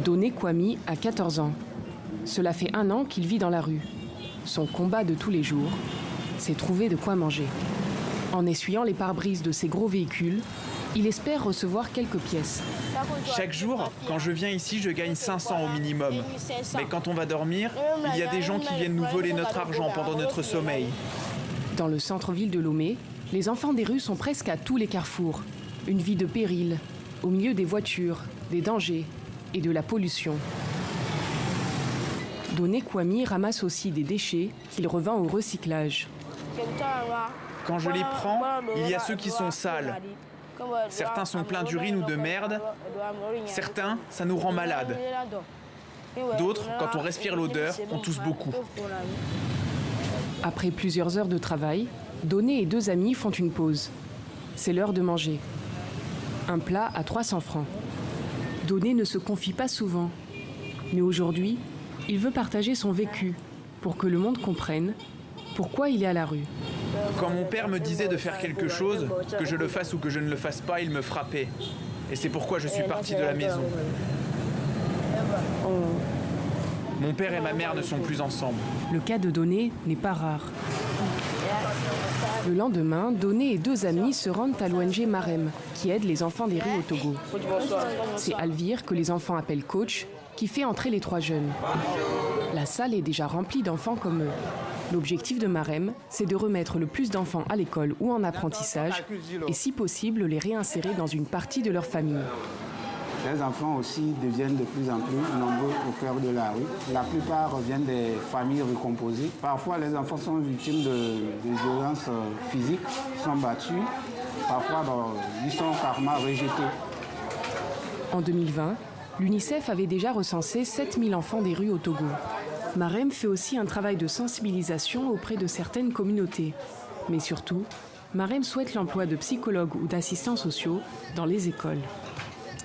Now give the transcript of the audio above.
Doné Kwami a 14 ans. Cela fait 1 an qu'il vit dans la rue. Son combat de tous les jours, c'est trouver de quoi manger. En essuyant les pare-brises de ses gros véhicules, il espère recevoir quelques pièces. Chaque jour, quand je viens ici, je gagne 500 au minimum. Mais quand on va dormir, il y a des gens qui viennent nous voler notre argent pendant notre sommeil. Dans le centre-ville de Lomé, les enfants des rues sont presque à tous les carrefours. Une vie de péril, au milieu des voitures, des dangers et de la pollution. Doné Kwami ramasse aussi des déchets qu'il revend au recyclage. Quand je les prends, il y a ceux qui sont sales. Certains sont pleins d'urine ou de merde. Certains, ça nous rend malades. D'autres, quand on respire l'odeur, on tousse beaucoup. Après plusieurs heures de travail, Doné et 2 amis font une pause. C'est l'heure de manger. Un plat à 300 francs. Doné ne se confie pas souvent. Mais aujourd'hui, il veut partager son vécu pour que le monde comprenne pourquoi il est à la rue. Quand mon père me disait de faire quelque chose, que je le fasse ou que je ne le fasse pas, il me frappait. Et c'est pourquoi je suis parti de la maison. Mon père et ma mère ne sont plus ensemble. Le cas de Doné n'est pas rare. Le lendemain, Doné et 2 amis se rendent à l'ONG Marem, qui aide les enfants des rues au Togo. C'est Alvire, que les enfants appellent coach, qui fait entrer les 3 jeunes. La salle est déjà remplie d'enfants comme eux. L'objectif de Marem, c'est de remettre le plus d'enfants à l'école ou en apprentissage et, si possible, les réinsérer dans une partie de leur famille. Les enfants aussi deviennent de plus en plus nombreux au cœur de la rue. La plupart viennent des familles recomposées. Parfois, les enfants sont victimes de violences physiques, sont battus. Parfois, ils sont carrément rejetés. En 2020, l'UNICEF avait déjà recensé 7000 enfants des rues au Togo. Marem fait aussi un travail de sensibilisation auprès de certaines communautés. Mais surtout, Marem souhaite l'emploi de psychologues ou d'assistants sociaux dans les écoles.